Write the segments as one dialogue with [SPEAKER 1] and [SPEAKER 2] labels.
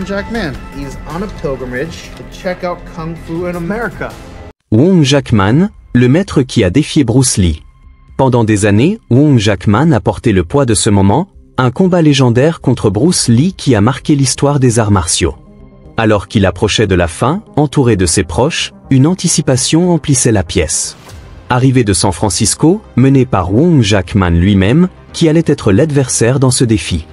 [SPEAKER 1] Wong Jack-man. He's on a pilgrimage to check out Kung Fu in America.
[SPEAKER 2] Wong Jack-man, le maître qui a défié Bruce Lee. Pendant des années, Wong Jack-man a porté le poids de ce moment, un combat légendaire contre Bruce Lee qui a marqué l'histoire des arts martiaux. Alors qu'il approchait de la fin, entouré de ses proches, une anticipation emplissait la pièce. Arrivé de San Francisco, mené par Wong Jack-man lui-même, qui allait être l'adversaire dans ce défi.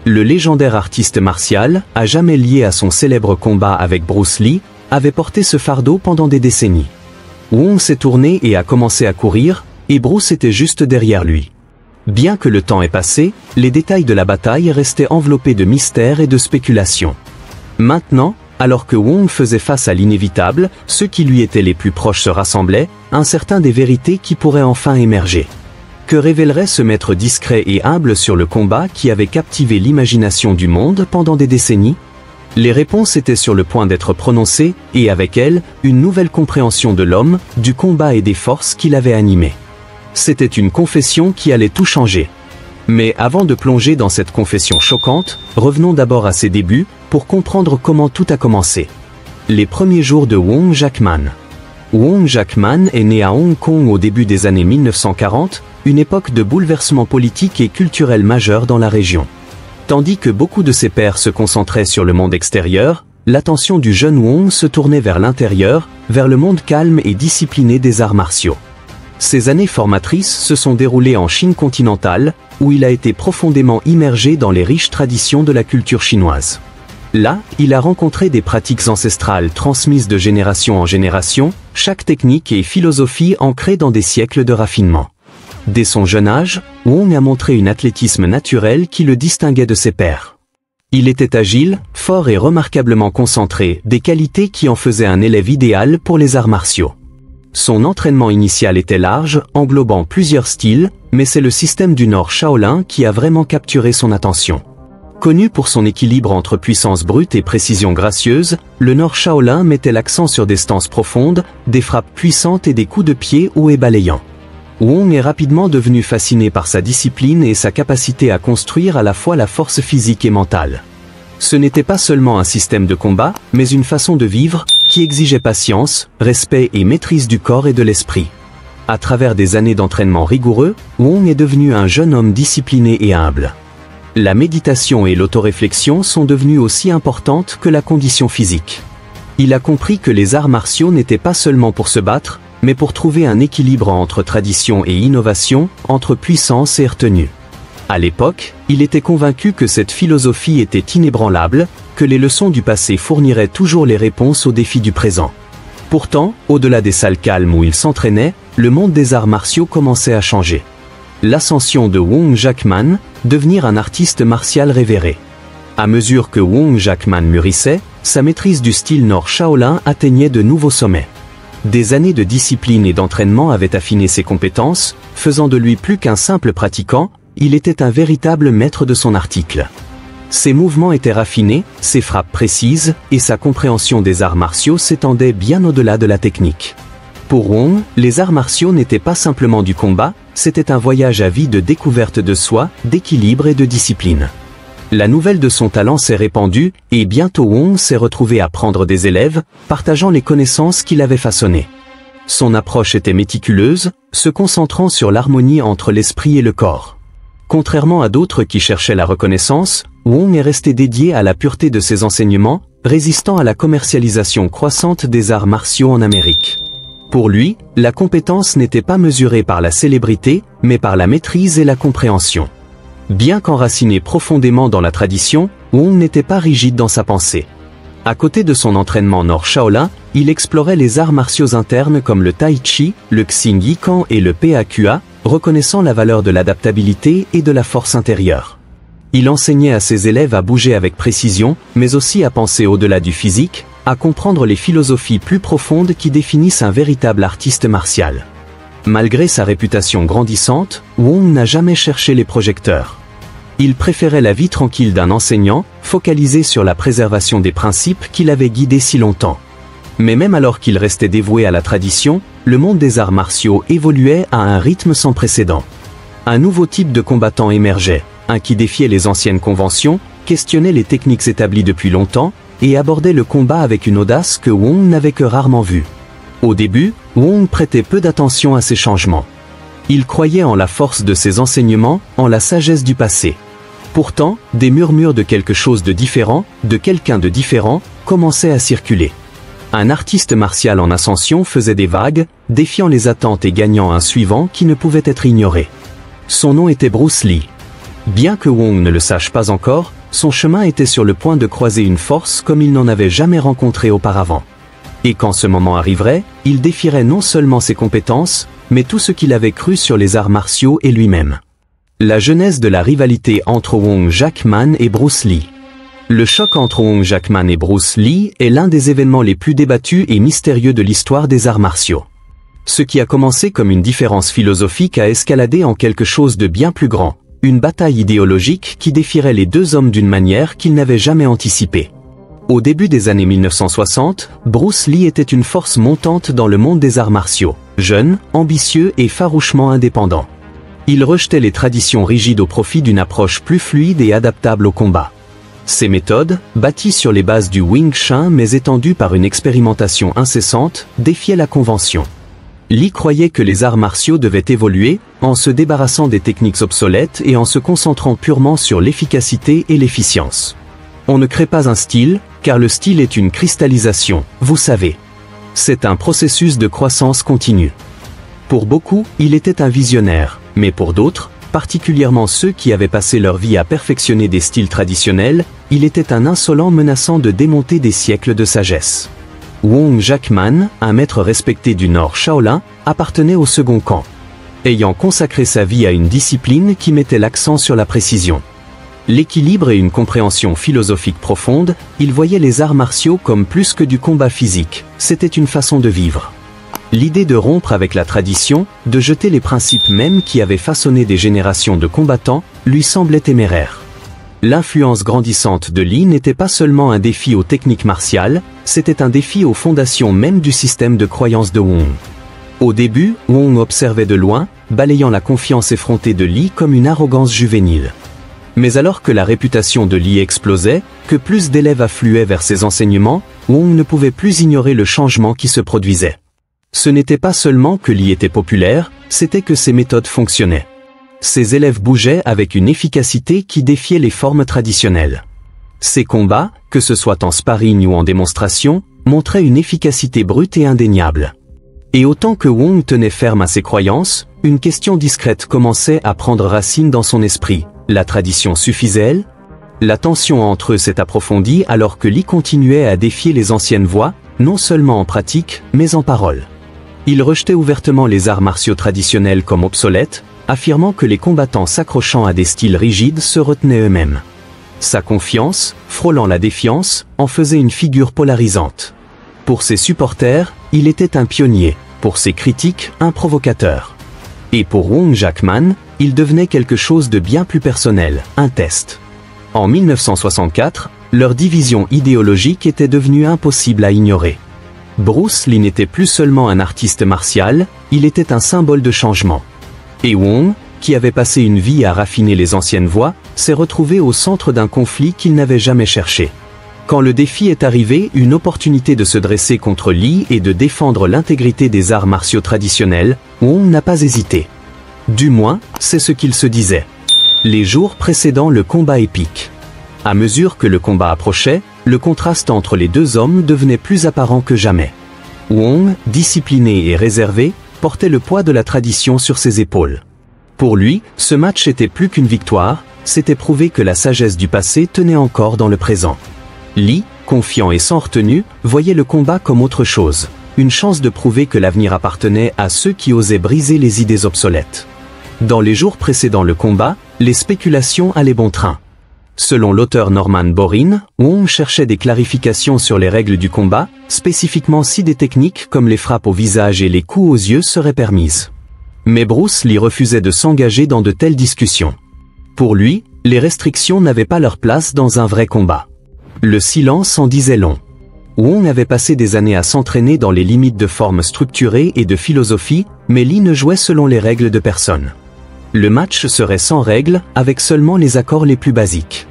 [SPEAKER 2] Le légendaire artiste martial, à jamais lié à son célèbre combat avec Bruce Lee, avait porté ce fardeau pendant des décennies. Wong s'est tourné et a commencé à courir, et Bruce était juste derrière lui. Bien que le temps ait passé, les détails de la bataille restaient enveloppés de mystères et de spéculations. Maintenant, alors que Wong faisait face à l'inévitable, ceux qui lui étaient les plus proches se rassemblaient, incertains des vérités qui pourraient enfin émerger. Que révélerait ce maître discret et humble sur le combat qui avait captivé l'imagination du monde pendant des décennies? Les réponses étaient sur le point d'être prononcées, et avec elles, une nouvelle compréhension de l'homme, du combat et des forces qui l'avaient animé. C'était une confession qui allait tout changer. Mais avant de plonger dans cette confession choquante, revenons d'abord à ses débuts, pour comprendre comment tout a commencé. Les premiers jours de Wong Jack-man. Wong Jack-man est né à Hong Kong au début des années 1940, une époque de bouleversement politique et culturel majeur dans la région. Tandis que beaucoup de ses pairs se concentraient sur le monde extérieur, l'attention du jeune Wong se tournait vers l'intérieur, vers le monde calme et discipliné des arts martiaux. Ces années formatrices se sont déroulées en Chine continentale, où il a été profondément immergé dans les riches traditions de la culture chinoise. Là, il a rencontré des pratiques ancestrales transmises de génération en génération, chaque technique et philosophie ancrée dans des siècles de raffinement. Dès son jeune âge, Wong a montré un athlétisme naturel qui le distinguait de ses pairs. Il était agile, fort et remarquablement concentré, des qualités qui en faisaient un élève idéal pour les arts martiaux. Son entraînement initial était large, englobant plusieurs styles, mais c'est le système du Nord Shaolin qui a vraiment capturé son attention. Connu pour son équilibre entre puissance brute et précision gracieuse, le Nord Shaolin mettait l'accent sur des stances profondes, des frappes puissantes et des coups de pied hauts et balayants. Wong est rapidement devenu fasciné par sa discipline et sa capacité à construire à la fois la force physique et mentale. Ce n'était pas seulement un système de combat, mais une façon de vivre, qui exigeait patience, respect et maîtrise du corps et de l'esprit. À travers des années d'entraînement rigoureux, Wong est devenu un jeune homme discipliné et humble. La méditation et l'autoréflexion sont devenues aussi importantes que la condition physique. Il a compris que les arts martiaux n'étaient pas seulement pour se battre, mais pour trouver un équilibre entre tradition et innovation, entre puissance et retenue. À l'époque, il était convaincu que cette philosophie était inébranlable, que les leçons du passé fourniraient toujours les réponses aux défis du présent. Pourtant, au-delà des salles calmes où il s'entraînait, le monde des arts martiaux commençait à changer. L'ascension de Wong Jack-man, devenir un artiste martial révéré. À mesure que Wong Jack-man mûrissait, sa maîtrise du style Nord Shaolin atteignait de nouveaux sommets. Des années de discipline et d'entraînement avaient affiné ses compétences, faisant de lui plus qu'un simple pratiquant, il était un véritable maître de son article. Ses mouvements étaient raffinés, ses frappes précises, et sa compréhension des arts martiaux s'étendait bien au-delà de la technique. Pour Wong, les arts martiaux n'étaient pas simplement du combat, c'était un voyage à vie de découverte de soi, d'équilibre et de discipline. La nouvelle de son talent s'est répandue, et bientôt Wong s'est retrouvé à prendre des élèves, partageant les connaissances qu'il avait façonnées. Son approche était méticuleuse, se concentrant sur l'harmonie entre l'esprit et le corps. Contrairement à d'autres qui cherchaient la reconnaissance, Wong est resté dédié à la pureté de ses enseignements, résistant à la commercialisation croissante des arts martiaux en Amérique. Pour lui, la compétence n'était pas mesurée par la célébrité, mais par la maîtrise et la compréhension. Bien qu'enraciné profondément dans la tradition, Wong n'était pas rigide dans sa pensée. À côté de son entraînement Nord Shaolin, il explorait les arts martiaux internes comme le Tai Chi, le Xing Yi Kang et le PAQA, reconnaissant la valeur de l'adaptabilité et de la force intérieure. Il enseignait à ses élèves à bouger avec précision, mais aussi à penser au-delà du physique, à comprendre les philosophies plus profondes qui définissent un véritable artiste martial. Malgré sa réputation grandissante, Wong n'a jamais cherché les projecteurs. Il préférait la vie tranquille d'un enseignant, focalisé sur la préservation des principes qui l'avaient guidé si longtemps. Mais même alors qu'il restait dévoué à la tradition, le monde des arts martiaux évoluait à un rythme sans précédent. Un nouveau type de combattant émergeait, un qui défiait les anciennes conventions, questionnait les techniques établies depuis longtemps, et abordait le combat avec une audace que Wong n'avait que rarement vue. Au début, Wong prêtait peu d'attention à ces changements. Il croyait en la force de ses enseignements, en la sagesse du passé. Pourtant, des murmures de quelque chose de différent, de quelqu'un de différent, commençaient à circuler. Un artiste martial en ascension faisait des vagues, défiant les attentes et gagnant un suivant qui ne pouvait être ignoré. Son nom était Bruce Lee. Bien que Wong ne le sache pas encore, son chemin était sur le point de croiser une force comme il n'en avait jamais rencontré auparavant. Et quand ce moment arriverait, il défierait non seulement ses compétences, mais tout ce qu'il avait cru sur les arts martiaux et lui-même. La genèse de la rivalité entre Wong Jackman et Bruce Lee. Le choc entre Wong Jackman et Bruce Lee est l'un des événements les plus débattus et mystérieux de l'histoire des arts martiaux. Ce qui a commencé comme une différence philosophique a escaladé en quelque chose de bien plus grand, une bataille idéologique qui défierait les deux hommes d'une manière qu'ils n'avaient jamais anticipée. Au début des années 1960, Bruce Lee était une force montante dans le monde des arts martiaux, jeune, ambitieux et farouchement indépendant. Il rejetait les traditions rigides au profit d'une approche plus fluide et adaptable au combat. Ses méthodes, bâties sur les bases du Wing Chun mais étendues par une expérimentation incessante, défiaient la convention. Lee croyait que les arts martiaux devaient évoluer, en se débarrassant des techniques obsolètes et en se concentrant purement sur l'efficacité et l'efficience. On ne crée pas un style, car le style est une cristallisation, vous savez. C'est un processus de croissance continue. Pour beaucoup, il était un visionnaire, mais pour d'autres, particulièrement ceux qui avaient passé leur vie à perfectionner des styles traditionnels, il était un insolent menaçant de démonter des siècles de sagesse. Wong Jackman, un maître respecté du Nord Shaolin, appartenait au second camp. Ayant consacré sa vie à une discipline qui mettait l'accent sur la précision, l'équilibre et une compréhension philosophique profonde, il voyait les arts martiaux comme plus que du combat physique, c'était une façon de vivre. L'idée de rompre avec la tradition, de jeter les principes mêmes qui avaient façonné des générations de combattants, lui semblait téméraire. L'influence grandissante de Lee n'était pas seulement un défi aux techniques martiales, c'était un défi aux fondations même du système de croyance de Wong. Au début, Wong observait de loin, balayant la confiance effrontée de Lee comme une arrogance juvénile. Mais alors que la réputation de Lee explosait, que plus d'élèves affluaient vers ses enseignements, Wong ne pouvait plus ignorer le changement qui se produisait. Ce n'était pas seulement que Lee était populaire, c'était que ses méthodes fonctionnaient. Ses élèves bougeaient avec une efficacité qui défiait les formes traditionnelles. Ses combats, que ce soit en sparring ou en démonstration, montraient une efficacité brute et indéniable. Et autant que Wong tenait ferme à ses croyances, une question discrète commençait à prendre racine dans son esprit. La tradition suffisait-elle ? La tension entre eux s'est approfondie alors que Lee continuait à défier les anciennes voies, non seulement en pratique, mais en parole. Il rejetait ouvertement les arts martiaux traditionnels comme obsolètes, affirmant que les combattants s'accrochant à des styles rigides se retenaient eux-mêmes. Sa confiance, frôlant la défiance, en faisait une figure polarisante. Pour ses supporters, il était un pionnier, pour ses critiques, un provocateur. Et pour Wong Jackman, il devenait quelque chose de bien plus personnel, un test. En 1964, leur division idéologique était devenue impossible à ignorer. Bruce Lee n'était plus seulement un artiste martial, il était un symbole de changement. Et Wong, qui avait passé une vie à raffiner les anciennes voies, s'est retrouvé au centre d'un conflit qu'il n'avait jamais cherché. Quand le défi est arrivé, une opportunité de se dresser contre Lee et de défendre l'intégrité des arts martiaux traditionnels, Wong n'a pas hésité. Du moins, c'est ce qu'il se disait. Les jours précédant le combat épique. À mesure que le combat approchait, le contraste entre les deux hommes devenait plus apparent que jamais. Wong, discipliné et réservé, portait le poids de la tradition sur ses épaules. Pour lui, ce match était plus qu'une victoire, c'était prouver que la sagesse du passé tenait encore dans le présent. Lee, confiant et sans retenue, voyait le combat comme autre chose, une chance de prouver que l'avenir appartenait à ceux qui osaient briser les idées obsolètes. Dans les jours précédant le combat, les spéculations allaient bon train. Selon l'auteur Norman Borin, Wong cherchait des clarifications sur les règles du combat, spécifiquement si des techniques comme les frappes au visage et les coups aux yeux seraient permises. Mais Bruce Lee refusait de s'engager dans de telles discussions. Pour lui, les restrictions n'avaient pas leur place dans un vrai combat. Le silence en disait long. Wong avait passé des années à s'entraîner dans les limites de formes structurées et de philosophie, mais Lee ne jouait selon les règles de personne. Le match serait sans règles, avec seulement les accords les plus basiques.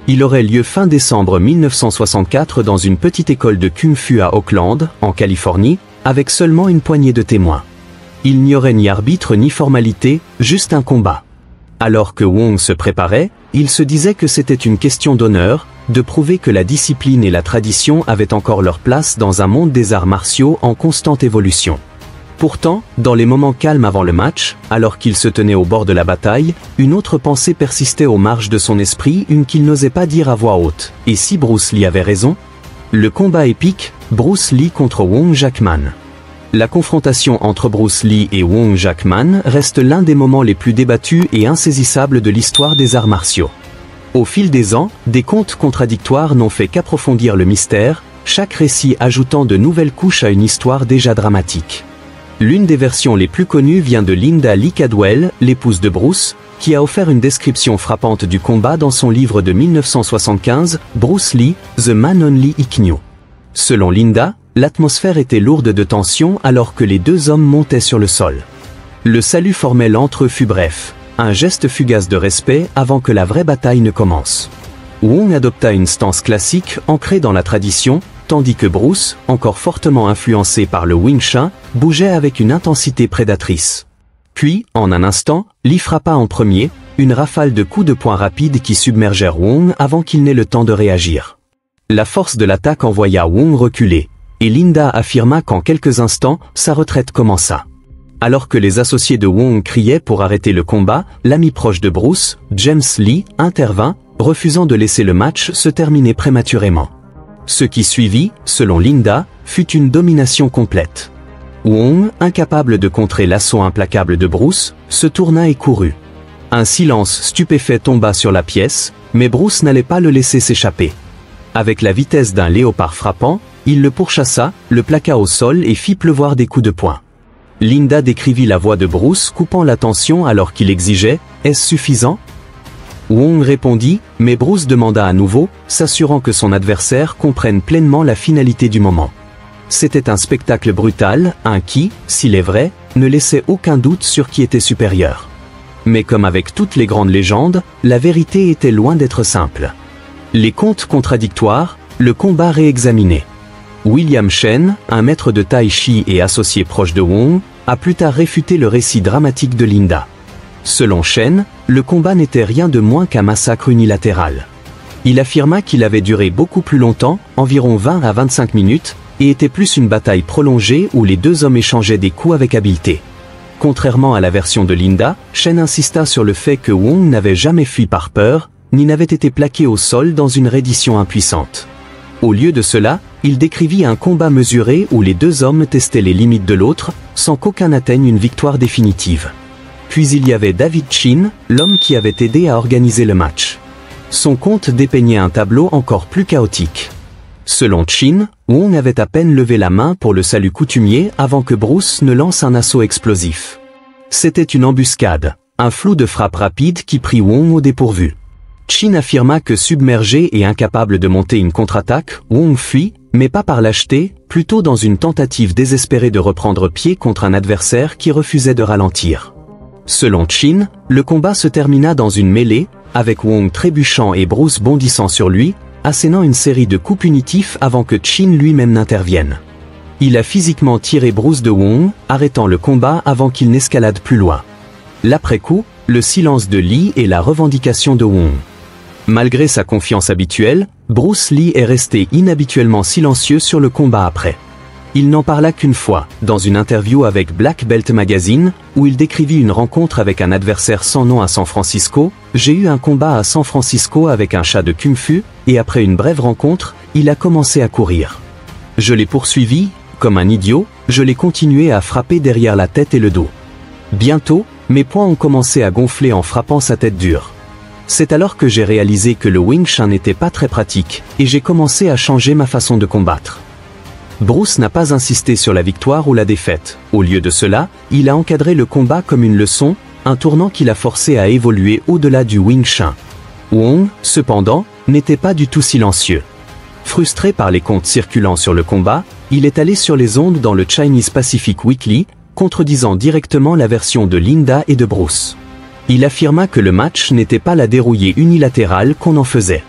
[SPEAKER 2] Il aurait lieu fin décembre 1964 dans une petite école de Kung-Fu à Oakland, en Californie, avec seulement une poignée de témoins. Il n'y aurait ni arbitre ni formalité, juste un combat. Alors que Wong se préparait, il se disait que c'était une question d'honneur, de prouver que la discipline et la tradition avaient encore leur place dans un monde des arts martiaux en constante évolution. Pourtant, dans les moments calmes avant le match, alors qu'il se tenait au bord de la bataille, une autre pensée persistait aux marges de son esprit, une qu'il n'osait pas dire à voix haute. Et si Bruce Lee avait raison? Le combat épique, Bruce Lee contre Wong Jackman. La confrontation entre Bruce Lee et Wong Jackman reste l'un des moments les plus débattus et insaisissables de l'histoire des arts martiaux. Au fil des ans, des contes contradictoires n'ont fait qu'approfondir le mystère, chaque récit ajoutant de nouvelles couches à une histoire déjà dramatique. L'une des versions les plus connues vient de Linda Lee Cadwell, l'épouse de Bruce, qui a offert une description frappante du combat dans son livre de 1975, Bruce Lee, The Man Only He Knew. Selon Linda, l'atmosphère était lourde de tension alors que les deux hommes montaient sur le sol. Le salut formel entre eux fut bref, un geste fugace de respect avant que la vraie bataille ne commence. Wong adopta une stance classique ancrée dans la tradition, tandis que Bruce, encore fortement influencé par le Wing Chun, bougeait avec une intensité prédatrice. Puis, en un instant, Lee frappa en premier, une rafale de coups de poing rapides qui submergèrent Wong avant qu'il n'ait le temps de réagir. La force de l'attaque envoya Wong reculer, et Linda affirma qu'en quelques instants, sa retraite commença. Alors que les associés de Wong criaient pour arrêter le combat, l'ami proche de Bruce, James Lee, intervint, refusant de laisser le match se terminer prématurément. Ce qui suivit, selon Linda, fut une domination complète. Wong, incapable de contrer l'assaut implacable de Bruce, se tourna et courut. Un silence stupéfait tomba sur la pièce, mais Bruce n'allait pas le laisser s'échapper. Avec la vitesse d'un léopard frappant, il le pourchassa, le plaqua au sol et fit pleuvoir des coups de poing. Linda décrivit la voix de Bruce coupant la tension alors qu'il exigeait « Est-ce suffisant ?» Wong répondit, mais Bruce demanda à nouveau, s'assurant que son adversaire comprenne pleinement la finalité du moment. C'était un spectacle brutal, un qui, s'il est vrai, ne laissait aucun doute sur qui était supérieur. Mais comme avec toutes les grandes légendes, la vérité était loin d'être simple. Les contes contradictoires, le combat réexaminé. William Shen, un maître de tai chi et associé proche de Wong, a plus tard réfuté le récit dramatique de Linda. Selon Shen, le combat n'était rien de moins qu'un massacre unilatéral. Il affirma qu'il avait duré beaucoup plus longtemps, environ 20 à 25 minutes, et était plus une bataille prolongée où les deux hommes échangeaient des coups avec habileté. Contrairement à la version de Linda, Shen insista sur le fait que Wong n'avait jamais fui par peur, ni n'avait été plaqué au sol dans une reddition impuissante. Au lieu de cela, il décrivit un combat mesuré où les deux hommes testaient les limites de l'autre, sans qu'aucun atteigne une victoire définitive. Puis il y avait David Chin, l'homme qui avait aidé à organiser le match. Son conte dépeignait un tableau encore plus chaotique. Selon Chin, Wong avait à peine levé la main pour le salut coutumier avant que Bruce ne lance un assaut explosif. C'était une embuscade, un flou de frappes rapides qui prit Wong au dépourvu. Chin affirma que submergé et incapable de monter une contre-attaque, Wong fuit, mais pas par lâcheté, plutôt dans une tentative désespérée de reprendre pied contre un adversaire qui refusait de ralentir. Selon Chin, le combat se termina dans une mêlée, avec Wong trébuchant et Bruce bondissant sur lui, assénant une série de coups punitifs avant que Chin lui-même n'intervienne. Il a physiquement tiré Bruce de Wong, arrêtant le combat avant qu'il n'escalade plus loin. L'après-coup, le silence de Lee et la revendication de Wong. Malgré sa confiance habituelle, Bruce Lee est resté inhabituellement silencieux sur le combat après. Il n'en parla qu'une fois, dans une interview avec Black Belt Magazine, où il décrivit une rencontre avec un adversaire sans nom à San Francisco. « J'ai eu un combat à San Francisco avec un chat de kung-fu, et après une brève rencontre, il a commencé à courir. Je l'ai poursuivi, comme un idiot, je l'ai continué à frapper derrière la tête et le dos. Bientôt, mes poings ont commencé à gonfler en frappant sa tête dure. C'est alors que j'ai réalisé que le Wing Chun n'était pas très pratique, et j'ai commencé à changer ma façon de combattre. » Bruce n'a pas insisté sur la victoire ou la défaite. Au lieu de cela, il a encadré le combat comme une leçon, un tournant qui l'a forcé à évoluer au-delà du Wing Chun. Wong, cependant, n'était pas du tout silencieux. Frustré par les contes circulant sur le combat, il est allé sur les ondes dans le Chinese Pacific Weekly, contredisant directement la version de Linda et de Bruce. Il affirma que le match n'était pas la dérouillée unilatérale qu'on en faisait.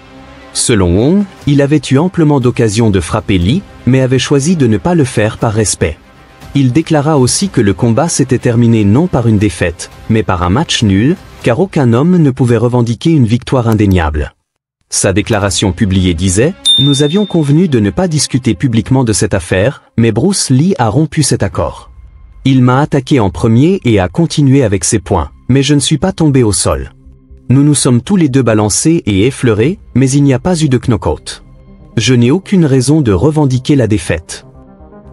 [SPEAKER 2] Selon Wong, il avait eu amplement d'occasion de frapper Lee, mais avait choisi de ne pas le faire par respect. Il déclara aussi que le combat s'était terminé non par une défaite, mais par un match nul, car aucun homme ne pouvait revendiquer une victoire indéniable. Sa déclaration publiée disait « Nous avions convenu de ne pas discuter publiquement de cette affaire, mais Bruce Lee a rompu cet accord. Il m'a attaqué en premier et a continué avec ses poings, mais je ne suis pas tombé au sol. Nous nous sommes tous les deux balancés et effleurés, mais il n'y a pas eu de knockout. Je n'ai aucune raison de revendiquer la défaite. »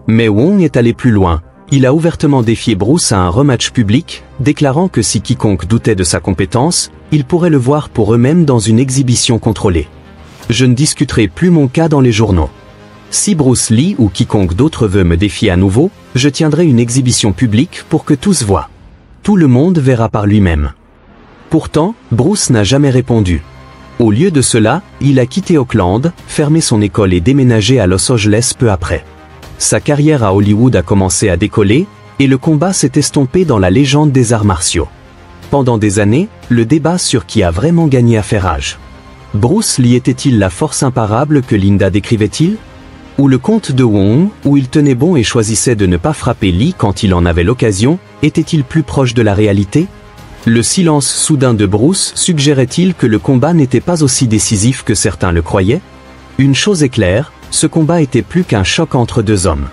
[SPEAKER 2] Mais Wong est allé plus loin. Il a ouvertement défié Bruce à un rematch public, déclarant que si quiconque doutait de sa compétence, ils pourraient le voir pour eux-mêmes dans une exhibition contrôlée. Je ne discuterai plus mon cas dans les journaux. Si Bruce Lee ou quiconque d'autre veut me défier à nouveau, je tiendrai une exhibition publique pour que tous voient. Tout le monde verra par lui-même. Pourtant, Bruce n'a jamais répondu. Au lieu de cela, il a quitté Auckland, fermé son école et déménagé à Los Angeles peu après. Sa carrière à Hollywood a commencé à décoller, et le combat s'est estompé dans la légende des arts martiaux. Pendant des années, le débat sur qui a vraiment gagné a fait rage. Bruce Lee était-il la force imparable que Linda décrivait-il? Ou le conte de Wong, où il tenait bon et choisissait de ne pas frapper Lee quand il en avait l'occasion, était-il plus proche de la réalité? Le silence soudain de Bruce suggérait-il que le combat n'était pas aussi décisif que certains le croyaient? Une chose est claire, ce combat était plus qu'un choc entre deux hommes.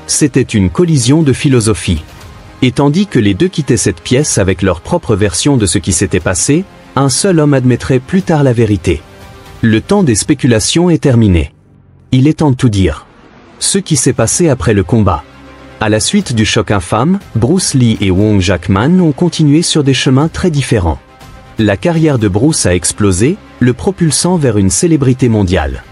[SPEAKER 2] C'était une collision de philosophie. Et tandis que les deux quittaient cette pièce avec leur propre version de ce qui s'était passé, un seul homme admettrait plus tard la vérité. Le temps des spéculations est terminé. Il est temps de tout dire. Ce qui s'est passé après le combat. À la suite du choc infâme, Bruce Lee et Wong Jackman ont continué sur des chemins très différents. La carrière de Bruce a explosé, le propulsant vers une célébrité mondiale.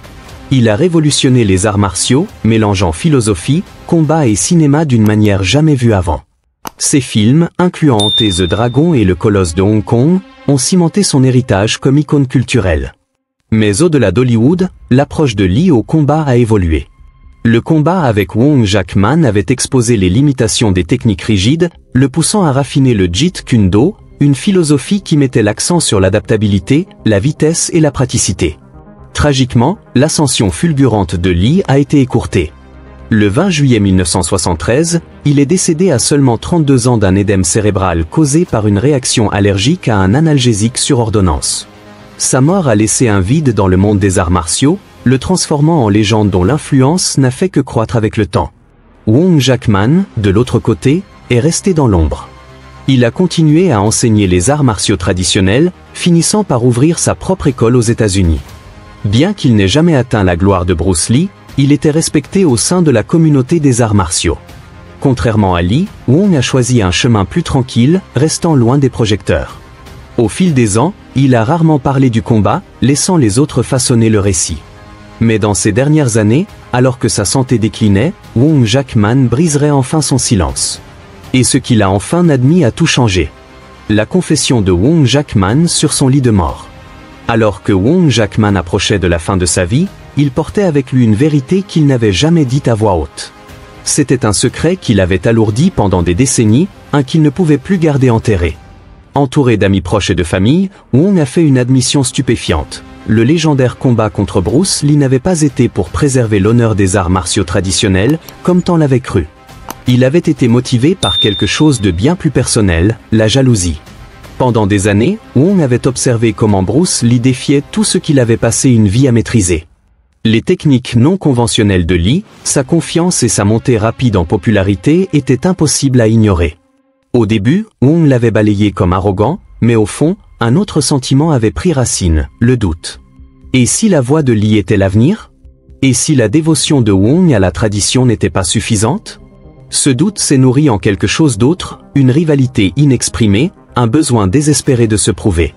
[SPEAKER 2] Il a révolutionné les arts martiaux, mélangeant philosophie, combat et cinéma d'une manière jamais vue avant. Ses films, incluant Enter the Dragon et Le Colosse de Hong Kong, ont cimenté son héritage comme icône culturelle. Mais au-delà d'Hollywood, l'approche de Lee au combat a évolué. Le combat avec Wong Jackman avait exposé les limitations des techniques rigides, le poussant à raffiner le Jeet Kune Do, une philosophie qui mettait l'accent sur l'adaptabilité, la vitesse et la praticité. Tragiquement, l'ascension fulgurante de Lee a été écourtée. Le 20 juillet 1973, il est décédé à seulement 32 ans d'un édème cérébral causé par une réaction allergique à un analgésique sur ordonnance. Sa mort a laissé un vide dans le monde des arts martiaux, le transformant en légende dont l'influence n'a fait que croître avec le temps. Wong Jackman, de l'autre côté, est resté dans l'ombre. Il a continué à enseigner les arts martiaux traditionnels, finissant par ouvrir sa propre école aux États-Unis. Bien qu'il n'ait jamais atteint la gloire de Bruce Lee, il était respecté au sein de la communauté des arts martiaux. Contrairement à Lee, Wong a choisi un chemin plus tranquille, restant loin des projecteurs. Au fil des ans, il a rarement parlé du combat, laissant les autres façonner le récit. Mais dans ces dernières années, alors que sa santé déclinait, Wong Jackman briserait enfin son silence. Et ce qu'il a enfin admis a tout changé. La confession de Wong Jackman sur son lit de mort. Alors que Wong Jackman approchait de la fin de sa vie, il portait avec lui une vérité qu'il n'avait jamais dite à voix haute. C'était un secret qu'il avait alourdi pendant des décennies, un qu'il ne pouvait plus garder enterré. Entouré d'amis proches et de famille, Wong a fait une admission stupéfiante. Le légendaire combat contre Bruce Lee n'avait pas été pour préserver l'honneur des arts martiaux traditionnels, comme tant l'avait cru. Il avait été motivé par quelque chose de bien plus personnel, la jalousie. Pendant des années, Wong avait observé comment Bruce Lee défiait tout ce qu'il avait passé une vie à maîtriser. Les techniques non conventionnelles de Lee, sa confiance et sa montée rapide en popularité étaient impossibles à ignorer. Au début, Wong l'avait balayé comme arrogant, mais au fond, un autre sentiment avait pris racine, le doute. Et si la voix de Lee était l'avenir? Et si la dévotion de Wong à la tradition n'était pas suffisante? Ce doute s'est nourri en quelque chose d'autre, une rivalité inexprimée, un besoin désespéré de se prouver.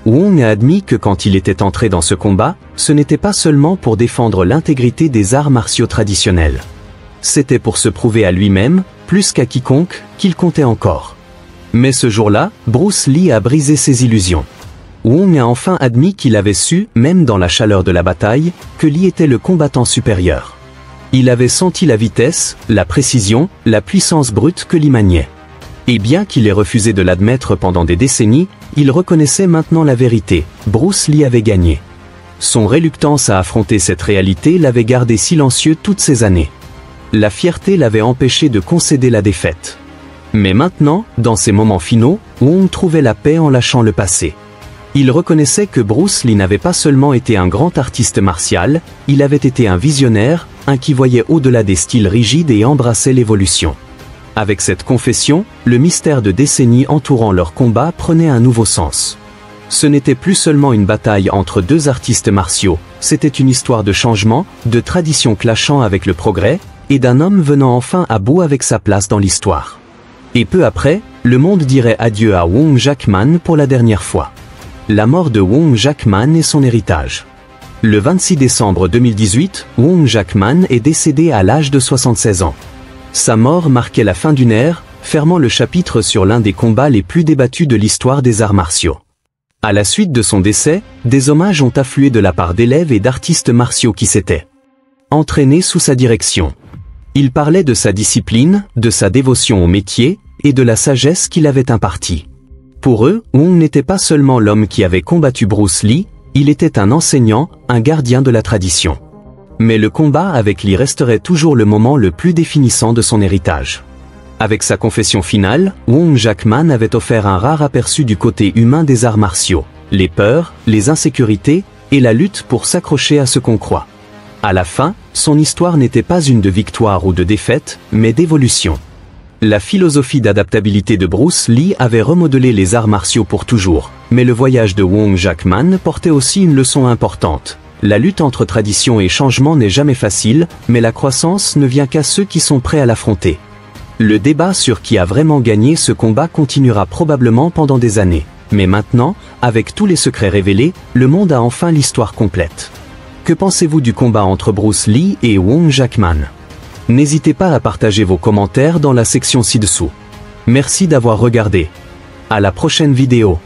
[SPEAKER 2] Wong a admis que quand il était entré dans ce combat, ce n'était pas seulement pour défendre l'intégrité des arts martiaux traditionnels. C'était pour se prouver à lui-même, plus qu'à quiconque, qu'il comptait encore. Mais ce jour-là, Bruce Lee a brisé ses illusions. Wong a enfin admis qu'il avait su, même dans la chaleur de la bataille, que Lee était le combattant supérieur. Il avait senti la vitesse, la précision, la puissance brute que Lee maniait. Et bien qu'il ait refusé de l'admettre pendant des décennies, il reconnaissait maintenant la vérité, Bruce Lee avait gagné. Son réluctance à affronter cette réalité l'avait gardé silencieux toutes ces années. La fierté l'avait empêché de concéder la défaite. Mais maintenant, dans ces moments finaux, Wong trouvait la paix en lâchant le passé. Il reconnaissait que Bruce Lee n'avait pas seulement été un grand artiste martial, il avait été un visionnaire, un qui voyait au-delà des styles rigides et embrassait l'évolution. Avec cette confession, le mystère de décennies entourant leur combat prenait un nouveau sens. Ce n'était plus seulement une bataille entre deux artistes martiaux, c'était une histoire de changement, de traditions clashant avec le progrès, et d'un homme venant enfin à bout avec sa place dans l'histoire. Et peu après, le monde dirait adieu à Wong Jackman pour la dernière fois. La mort de Wong Jackman et son héritage. Le 26 décembre 2018, Wong Jackman est décédé à l'âge de 76 ans. Sa mort marquait la fin d'une ère, fermant le chapitre sur l'un des combats les plus débattus de l'histoire des arts martiaux. À la suite de son décès, des hommages ont afflué de la part d'élèves et d'artistes martiaux qui s'étaient entraînés sous sa direction. Il parlait de sa discipline, de sa dévotion au métier, et de la sagesse qu'il avait impartie. Pour eux, Wong n'était pas seulement l'homme qui avait combattu Bruce Lee, il était un enseignant, un gardien de la tradition. Mais le combat avec Lee resterait toujours le moment le plus définissant de son héritage. Avec sa confession finale, Wong Jackman avait offert un rare aperçu du côté humain des arts martiaux, les peurs, les insécurités, et la lutte pour s'accrocher à ce qu'on croit. À la fin, son histoire n'était pas une de victoire ou de défaite, mais d'évolution. La philosophie d'adaptabilité de Bruce Lee avait remodelé les arts martiaux pour toujours, mais le voyage de Wong Jackman portait aussi une leçon importante. La lutte entre tradition et changement n'est jamais facile, mais la croissance ne vient qu'à ceux qui sont prêts à l'affronter. Le débat sur qui a vraiment gagné ce combat continuera probablement pendant des années. Mais maintenant, avec tous les secrets révélés, le monde a enfin l'histoire complète. Que pensez-vous du combat entre Bruce Lee et Wong Jackman? N'hésitez pas à partager vos commentaires dans la section ci-dessous. Merci d'avoir regardé. À la prochaine vidéo.